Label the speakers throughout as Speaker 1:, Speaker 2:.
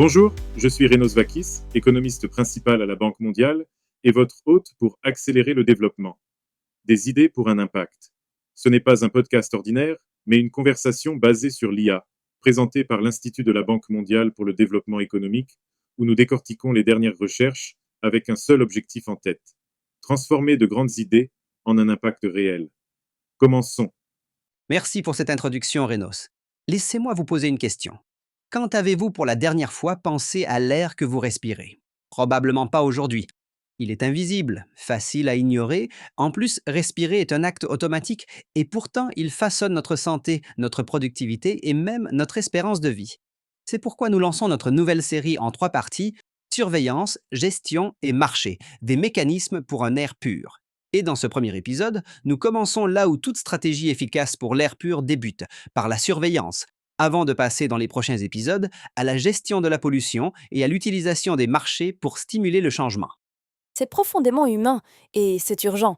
Speaker 1: Bonjour, je suis Renos Vakis, économiste principal à la Banque mondiale et votre hôte pour accélérer le développement. Des idées pour un impact. Ce n'est pas un podcast ordinaire, mais une conversation basée sur l'IA, présentée par l'Institut de la Banque mondiale pour le développement économique, où nous décortiquons les dernières recherches avec un seul objectif en tête: transformer de grandes idées en un impact réel. Commençons.
Speaker 2: Merci pour cette introduction, Renos. Laissez-moi vous poser une question. Quand avez-vous pour la dernière fois pensé à l'air que vous respirez? Probablement pas aujourd'hui. Il est invisible, facile à ignorer. En plus, respirer est un acte automatique et pourtant il façonne notre santé, notre productivité et même notre espérance de vie. C'est pourquoi nous lançons notre nouvelle série en 3 parties: surveillance, gestion et marché, des mécanismes pour un air pur. Et dans ce premier épisode, nous commençons là où toute stratégie efficace pour l'air pur débute, par la surveillance, avant de passer dans les prochains épisodes à la gestion de la pollution et à l'utilisation des marchés pour stimuler le changement.
Speaker 3: C'est profondément humain et c'est urgent.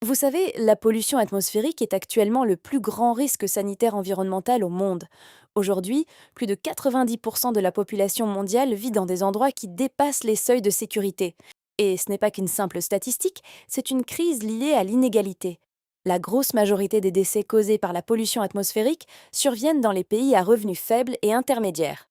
Speaker 3: Vous savez, la pollution atmosphérique est actuellement le plus grand risque sanitaire environnemental au monde. Aujourd'hui, plus de 90% de la population mondiale vit dans des endroits qui dépassent les seuils de sécurité. Et ce n'est pas qu'une simple statistique, c'est une crise liée à l'inégalité. La grosse majorité des décès causés par la pollution atmosphérique surviennent dans les pays à revenus faibles et intermédiaires.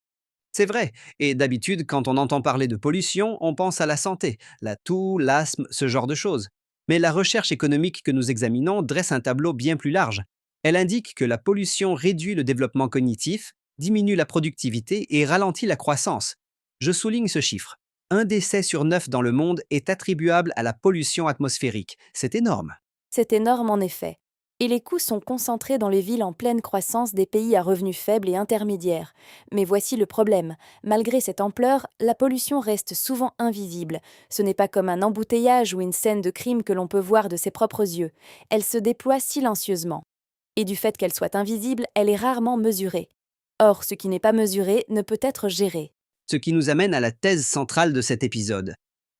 Speaker 2: C'est vrai, et d'habitude, quand on entend parler de pollution, on pense à la santé, la toux, l'asthme, ce genre de choses. Mais la recherche économique que nous examinons dresse un tableau bien plus large. Elle indique que la pollution réduit le développement cognitif, diminue la productivité et ralentit la croissance. Je souligne ce chiffre. Un décès sur 9 dans le monde est attribuable à la pollution atmosphérique. C'est énorme.
Speaker 3: C'est énorme en effet. Et les coûts sont concentrés dans les villes en pleine croissance des pays à revenus faibles et intermédiaires. Mais voici le problème. Malgré cette ampleur, la pollution reste souvent invisible. Ce n'est pas comme un embouteillage ou une scène de crime que l'on peut voir de ses propres yeux. Elle se déploie silencieusement. Et du fait qu'elle soit invisible, elle est rarement mesurée. Or, ce qui n'est pas mesuré ne peut être géré.
Speaker 2: Ce qui nous amène à la thèse centrale de cet épisode.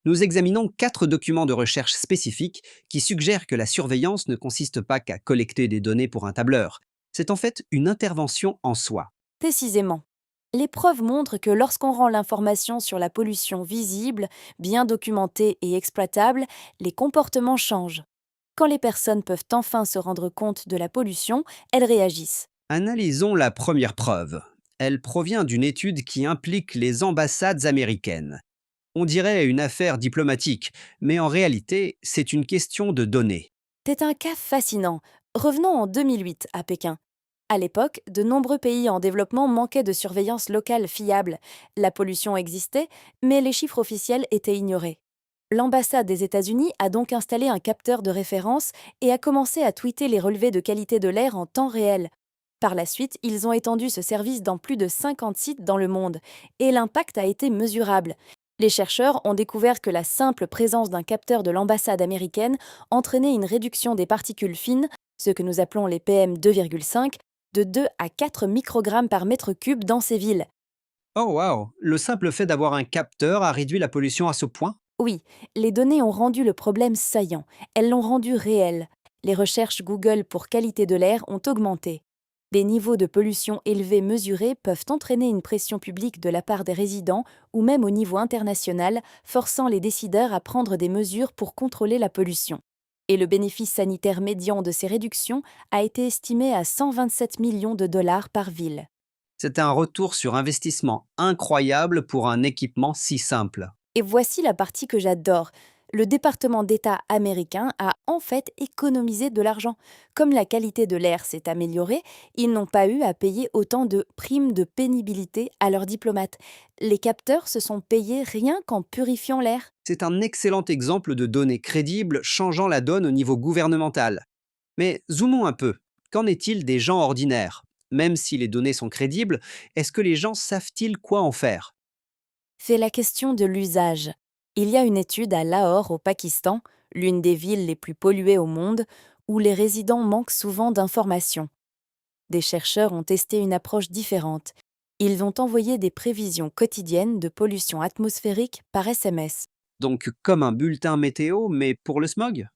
Speaker 2: Nous examinons 4 documents de recherche spécifiques qui suggèrent que la surveillance ne consiste pas qu'à collecter des données pour un tableur. C'est en fait une intervention en soi.
Speaker 3: Précisément. Les preuves montrent que lorsqu'on rend l'information sur la pollution visible, bien documentée et exploitable, les comportements changent. Quand les personnes peuvent enfin se rendre compte de la pollution, elles réagissent.
Speaker 2: Analysons la première preuve. Elle provient d'une étude qui implique les ambassades américaines. On dirait une affaire diplomatique, mais en réalité, c'est une question de données.
Speaker 3: C'est un cas fascinant. Revenons en 2008 à Pékin. À l'époque, de nombreux pays en développement manquaient de surveillance locale fiable. La pollution existait, mais les chiffres officiels étaient ignorés. L'ambassade des États-Unis a donc installé un capteur de référence et a commencé à tweeter les relevés de qualité de l'air en temps réel. Par la suite, ils ont étendu ce service dans plus de 50 sites dans le monde, et l'impact a été mesurable. Les chercheurs ont découvert que la simple présence d'un capteur de l'ambassade américaine entraînait une réduction des particules fines, ce que nous appelons les PM2,5, de 2 à 4 microgrammes par mètre cube dans ces villes.
Speaker 2: Oh waouh, le simple fait d'avoir un capteur a réduit la pollution à ce point?
Speaker 3: Oui, les données ont rendu le problème saillant, elles l'ont rendu réel. Les recherches Google pour qualité de l'air ont augmenté. Des niveaux de pollution élevés mesurés peuvent entraîner une pression publique de la part des résidents ou même au niveau international, forçant les décideurs à prendre des mesures pour contrôler la pollution. Et le bénéfice sanitaire médian de ces réductions a été estimé à 127 millions de dollars par ville.
Speaker 2: C'est un retour sur investissement incroyable pour un équipement si simple.
Speaker 3: Et voici la partie que j'adore. Le département d'État américain a en fait économisé de l'argent. Comme la qualité de l'air s'est améliorée, ils n'ont pas eu à payer autant de primes de pénibilité à leurs diplomates. Les capteurs se sont payés rien qu'en purifiant l'air.
Speaker 2: C'est un excellent exemple de données crédibles changeant la donne au niveau gouvernemental. Mais zoomons un peu. Qu'en est-il des gens ordinaires? Même si les données sont crédibles, est-ce que les gens savent-ils quoi en faire?
Speaker 3: C'est la question de l'usage. Il y a une étude à Lahore, au Pakistan, l'une des villes les plus polluées au monde, où les résidents manquent souvent d'informations. Des chercheurs ont testé une approche différente. Ils ont envoyé des prévisions quotidiennes de pollution atmosphérique par SMS.
Speaker 2: Donc comme un bulletin météo, mais pour le smog?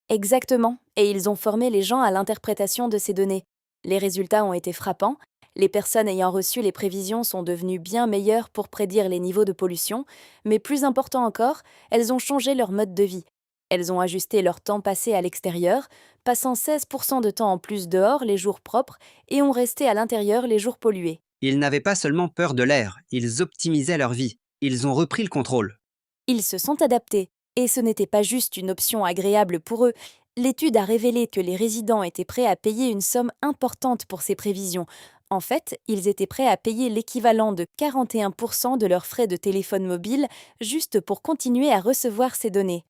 Speaker 3: Exactement, et ils ont formé les gens à l'interprétation de ces données. Les résultats ont été frappants. Les personnes ayant reçu les prévisions sont devenues bien meilleures pour prédire les niveaux de pollution, mais plus important encore, elles ont changé leur mode de vie. Elles ont ajusté leur temps passé à l'extérieur, passant 16% de temps en plus dehors les jours propres et ont resté à l'intérieur les jours pollués.
Speaker 2: Ils n'avaient pas seulement peur de l'air, ils optimisaient leur vie. Ils ont repris le contrôle.
Speaker 3: Ils se sont adaptés, et ce n'était pas juste une option agréable pour eux. L'étude a révélé que les résidents étaient prêts à payer une somme importante pour ces prévisions. En fait, ils étaient prêts à payer l'équivalent de 41% de leurs frais de téléphone mobile juste pour continuer à recevoir ces données.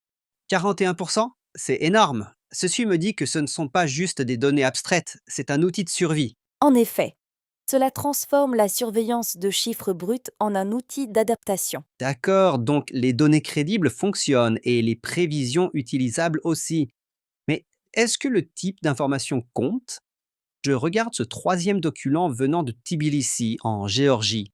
Speaker 2: 41%? C'est énorme. Ceci me dit que ce ne sont pas juste des données abstraites, c'est un outil de survie.
Speaker 3: En effet, cela transforme la surveillance de chiffres bruts en un outil d'adaptation.
Speaker 2: D'accord, donc les données crédibles fonctionnent et les prévisions utilisables aussi. Mais est-ce que le type d'information compte? Je regarde ce troisième document venant de Tbilissi, en Géorgie,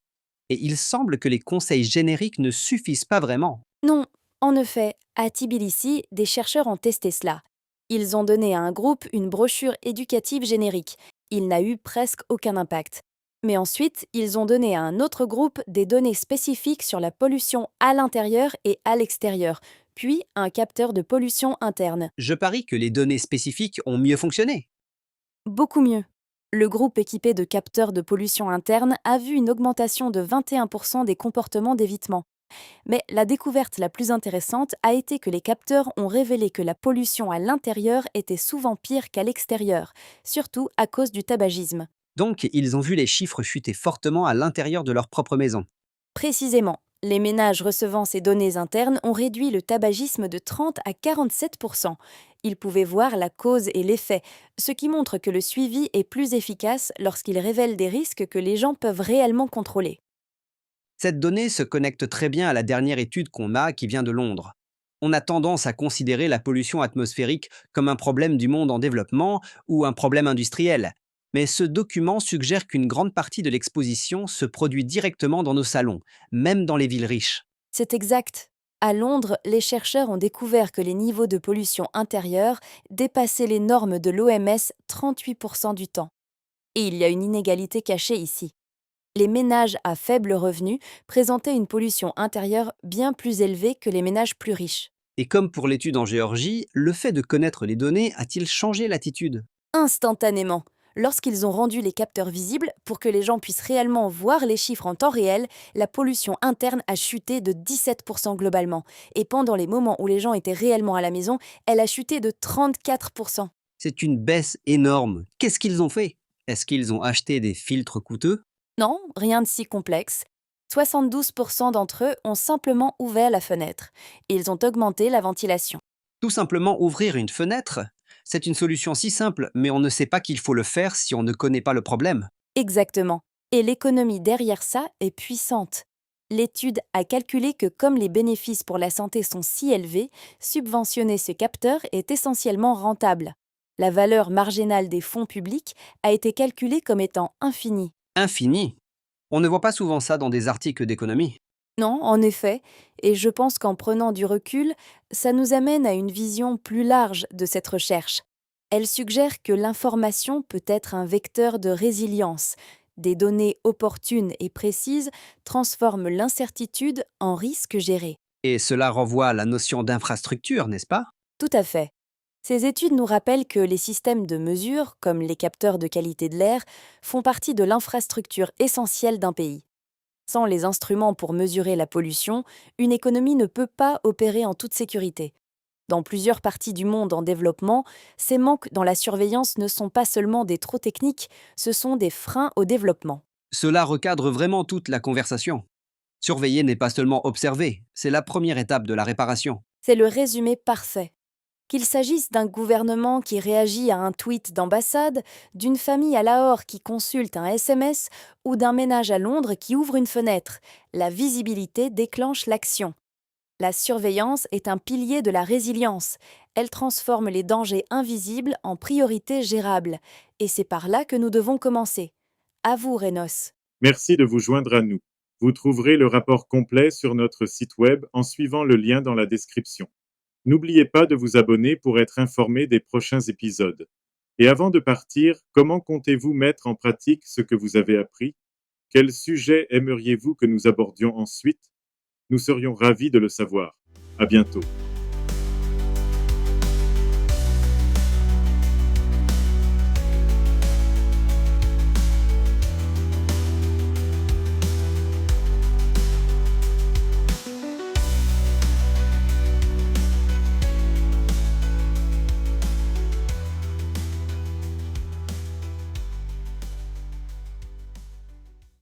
Speaker 2: et il semble que les conseils génériques ne suffisent pas vraiment.
Speaker 3: Non, en effet, à Tbilissi, des chercheurs ont testé cela. Ils ont donné à un groupe une brochure éducative générique. Il n'a eu presque aucun impact. Mais ensuite, ils ont donné à un autre groupe des données spécifiques sur la pollution à l'intérieur et à l'extérieur, puis un capteur de pollution interne.
Speaker 2: Je parie que les données spécifiques ont mieux fonctionné.
Speaker 3: Beaucoup mieux. Le groupe équipé de capteurs de pollution interne a vu une augmentation de 21% des comportements d'évitement. Mais la découverte la plus intéressante a été que les capteurs ont révélé que la pollution à l'intérieur était souvent pire qu'à l'extérieur, surtout à cause du tabagisme.
Speaker 2: Donc, ils ont vu les chiffres chuter fortement à l'intérieur de leur propre maison.
Speaker 3: Précisément, les ménages recevant ces données internes ont réduit le tabagisme de 30 à 47%. Ils pouvaient voir la cause et l'effet, ce qui montre que le suivi est plus efficace lorsqu'il révèle des risques que les gens peuvent réellement contrôler.
Speaker 2: Cette donnée se connecte très bien à la dernière étude qu'on a qui vient de Londres. On a tendance à considérer la pollution atmosphérique comme un problème du monde en développement ou un problème industriel. Mais ce document suggère qu'une grande partie de l'exposition se produit directement dans nos salons, même dans les villes riches.
Speaker 3: C'est exact. À Londres, les chercheurs ont découvert que les niveaux de pollution intérieure dépassaient les normes de l'OMS 38% du temps. Et il y a une inégalité cachée ici. Les ménages à faible revenu présentaient une pollution intérieure bien plus élevée que les ménages plus riches.
Speaker 2: Et comme pour l'étude en Géorgie, le fait de connaître les données a-t-il changé l'attitude?
Speaker 3: Instantanément, lorsqu'ils ont rendu les capteurs visibles pour que les gens puissent réellement voir les chiffres en temps réel, la pollution interne a chuté de 17% globalement. Et pendant les moments où les gens étaient réellement à la maison, elle a chuté de 34%.
Speaker 2: C'est une baisse énorme. Qu'est-ce qu'ils ont fait? Est-ce qu'ils ont acheté des filtres coûteux?
Speaker 3: Non, rien de si complexe. 72% d'entre eux ont simplement ouvert la fenêtre. Ils ont augmenté la ventilation.
Speaker 2: Tout simplement ouvrir une fenêtre? C'est une solution si simple, mais on ne sait pas qu'il faut le faire si on ne connaît pas le problème.
Speaker 3: Exactement. Et l'économie derrière ça est puissante. L'étude a calculé que comme les bénéfices pour la santé sont si élevés, subventionner ce capteur est essentiellement rentable. La valeur marginale des fonds publics a été calculée comme étant infinie.
Speaker 2: Infini. On ne voit pas souvent ça dans des articles d'économie.
Speaker 3: Non, en effet, et je pense qu'en prenant du recul, ça nous amène à une vision plus large de cette recherche. Elle suggère que l'information peut être un vecteur de résilience. Des données opportunes et précises transforment l'incertitude en risque géré.
Speaker 2: Et cela renvoie à la notion d'infrastructure, n'est-ce pas?
Speaker 3: Tout à fait. Ces études nous rappellent que les systèmes de mesure, comme les capteurs de qualité de l'air, font partie de l'infrastructure essentielle d'un pays. Sans les instruments pour mesurer la pollution, une économie ne peut pas opérer en toute sécurité. Dans plusieurs parties du monde en développement, ces manques dans la surveillance ne sont pas seulement des trop techniques, ce sont des freins au développement.
Speaker 2: Cela recadre vraiment toute la conversation. Surveiller n'est pas seulement observer, c'est la première étape de la réparation.
Speaker 3: C'est le résumé parfait. Qu'il s'agisse d'un gouvernement qui réagit à un tweet d'ambassade, d'une famille à Lahore qui consulte un SMS ou d'un ménage à Londres qui ouvre une fenêtre, la visibilité déclenche l'action. La surveillance est un pilier de la résilience. Elle transforme les dangers invisibles en priorités gérables. Et c'est par là que nous devons commencer. À vous, Renos.
Speaker 1: Merci de vous joindre à nous. Vous trouverez le rapport complet sur notre site web en suivant le lien dans la description. N'oubliez pas de vous abonner pour être informé des prochains épisodes. Et avant de partir, comment comptez-vous mettre en pratique ce que vous avez appris? Quel sujet aimeriez-vous que nous abordions ensuite? Nous serions ravis de le savoir. À bientôt.